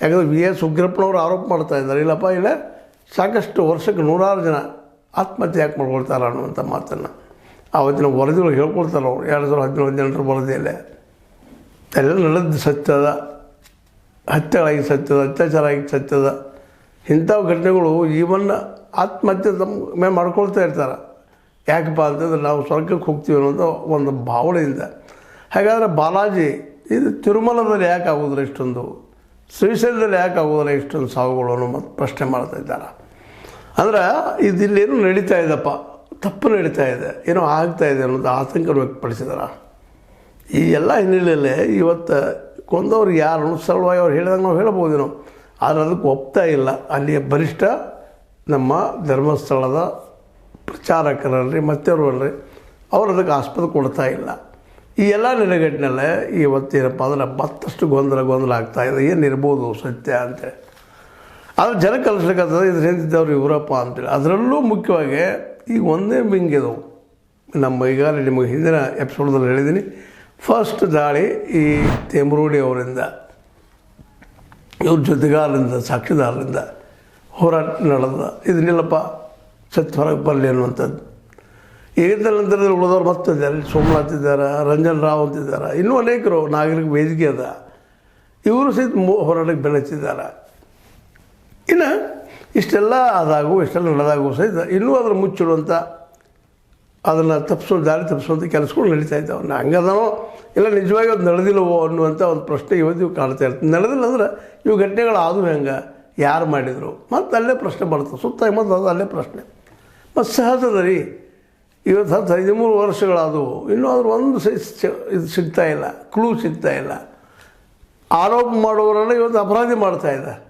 ಯಾಕಂದರೆ V S ಉಗ್ರಪ್ಪನವರು ಆರೋಪ ಮಾಡ್ತಾ ಇದ್ದಾರೆ, ಇಲ್ಲಪ್ಪ ಇಲ್ಲ ಸಾಕಷ್ಟು ವರ್ಷಕ್ಕೆ 100 ಜನ ಆತ್ಮಹತ್ಯೆ ಯಾಕೆ ಮಾಡ್ಕೊಳ್ತಾರ ಅನ್ನುವಂಥ ಮಾತನ್ನು ಆವತ್ತಿನ ವರದಿಗಳು ಹೇಳ್ಕೊಳ್ತಾರೆ ಅವರು. 2017 ಜನರ ವರದಿಯಲ್ಲೇ ಎಲ್ಲ ನಡೆದ ಸತ್ಯದ, ಹತ್ಯೆಗಳಾಗಿ ಸತ್ಯದ, ಅತ್ಯಾಚಾರ ಆಗಿ ಸತ್ಯದ ಇಂಥ ಘಟನೆಗಳು ಈವನ್ ಆತ್ಮಹತ್ಯೆ ತಮ್ಮ ಮೇಲೆ ಮಾಡ್ಕೊಳ್ತಾ ಇರ್ತಾರೆ. ಯಾಕಪ್ಪ ಅಂತಂದ್ರೆ ನಾವು ಸ್ವರ್ಗಕ್ಕೆ ಹೋಗ್ತೀವಿ ಅನ್ನೋದು ಒಂದು ಭಾವನೆಯಿಂದ. ಹಾಗಾದರೆ ಬಾಲಾಜಿ ಇದು ತಿರುಮಲದಲ್ಲಿ ಯಾಕೆ ಆಗೋದಿಲ್ಲ ಇಷ್ಟೊಂದು, ಶ್ರೀಶೈಲದಲ್ಲಿ ಯಾಕೆ ಆಗೋದಿಲ್ಲ ಇಷ್ಟೊಂದು ಸಾವುಗಳು ಅನ್ನೋ ಮತ್ತು ಪ್ರಶ್ನೆ ಮಾಡ್ತಾ ಇದ್ದಾರೆ. ಅಂದ್ರೆ ಇದಿಲ್ಲೇನು ನಡೀತಾ ಇದೆಪ್ಪ, ತಪ್ಪು ನಡೀತಾ ಇದೆ, ಏನೋ ಆಗ್ತಾ ಇದೆ ಅನ್ನೋದು ಆತಂಕ ವ್ಯಕ್ತಪಡಿಸಿದಾರೆ. ಈ ಎಲ್ಲ ಹಿನ್ನೆಲೆಯಲ್ಲೇ ಇವತ್ತು ಕೊಂದವ್ರು ಯಾರು ಸರಳವಾಗಿ ಅವ್ರು ಹೇಳಿದಂಗೆ ನಾವು ಹೇಳ್ಬೋದೇನೋ, ಆದರೆ ಅದಕ್ಕೆ ಒಪ್ತಾ ಇಲ್ಲ ಅಲ್ಲಿಯ ಬಲಿಷ್ಠ ನಮ್ಮ ಧರ್ಮಸ್ಥಳದ ಪ್ರಚಾರಕರಲ್ರಿ ಮತ್ತವ್ರಲ್ರಿ, ಅವ್ರು ಅದಕ್ಕೆ ಆಸ್ಪದ ಕೊಡ್ತಾ ಇಲ್ಲ. ಈ ಎಲ್ಲ ನೆಲೆಗಟ್ಟಿನಲ್ಲೇ ಇವತ್ತೇನಪ್ಪ ಅಂದ್ರೆ ಮತ್ತಷ್ಟು ಗೊಂದಲ ಆಗ್ತಾಯಿದೆ, ಏನಿರ್ಬೋದು ಸತ್ಯ ಅಂತೇಳಿ. ಆದರೆ ಜನ ಕಲಿಸ್ಲಿಕ್ಕಂತಂದ್ರೆ ಇದ್ರ ಹಿಂದಿದ್ದವ್ರು ಇವರಪ್ಪ ಅಂತೇಳಿ. ಅದರಲ್ಲೂ ಮುಖ್ಯವಾಗಿ ಈಗ ಒಂದೇ ಬಿಂಗಿದವು ನಮ್ಮ ಈಗಾಗಲೇ ನಿಮಗೆ ಹಿಂದಿನ ಎಪಿಸೋಡ್ದಲ್ಲಿ ಹೇಳಿದ್ದೀನಿ. ಫಸ್ಟ್ ದಾಳಿ ಈ ತೇಮ್ರೂಡಿ ಅವರಿಂದ, ಇವ್ರ ಜೊತೆಗಾರರಿಂದ, ಸಾಕ್ಷಿದಾರರಿಂದ ಹೋರಾಟ ನಡೆದ. ಇದನ್ನೆಲ್ಲಪ್ಪ ಸತ್ಯ ಹೊರಗೆ ಬರಲಿ ಅನ್ನುವಂಥದ್ದು. ಈಗಿದ್ದ ನಂತರದಲ್ಲಿ ಉಳಿದವ್ರು ಮತ್ತಿದ್ದಾರೆ, ಸೋಮನಾಥ್ ಇದ್ದಾರೆ, ರಂಜನ್ ರಾವ್ ಅಂತಿದ್ದಾರೆ, ಇನ್ನೂ ಅನೇಕರು ನಾಗರಿಕ ವೇದಿಕೆ ಅದ, ಇವರು ಸಹಿತ ಹೋರಾಟಕ್ಕೆ ಬೆಳೆಸಿದ್ದಾರೆ. ಇನ್ನು ಇಷ್ಟೆಲ್ಲ ಇಷ್ಟೆಲ್ಲ ನಡೆದಾಗೂ ಸಹಿತ ಇನ್ನೂ ಅದರ ಮುಚ್ಚಿಡುವಂಥ, ಅದನ್ನು ದಾರಿ ತಪ್ಪಿಸುವಂಥ ಕೆಲಸಗಳು ನಡೀತಾ ಇದ್ದಾವೆ. ಹಂಗದನೋ ಇಲ್ಲ ನಿಜವಾಗಿ ಅದು ನಡೆದಿಲ್ಲವೋ ಅನ್ನುವಂಥ ಒಂದು ಪ್ರಶ್ನೆ ಇವತ್ತು ಕಾಣ್ತಾ ಇರ್ತದೆ. ನಡೆದಿಲ್ಲ ಅಂದ್ರೆ ಇವು ಘಟನೆಗಳು ಆದವು ಹೆಂಗೆ, ಯಾರು ಮಾಡಿದರು, ಮತ್ತು ಅಲ್ಲೇ ಪ್ರಶ್ನೆ ಬರ್ತದೆ ಸುತ್ತ ಮತ್ತು ಅದು ಅಲ್ಲೇ ಪ್ರಶ್ನೆ. ಮತ್ತು ಸಹಜದ ರೀ, ಇವತ್ತು 13 ವರ್ಷಗಳಾದವು, ಇನ್ನೂ ಅದ್ರ ಒಂದು ಇದು ಸಿಗ್ತಾಯಿಲ್ಲ, ಕ್ಲೂ ಸಿಗ್ತಾಯಿಲ್ಲ. ಆರೋಪ ಮಾಡುವವರನ್ನು ಇವತ್ತು ಅಪರಾಧಿ ಮಾಡ್ತಾಯಿದೆ.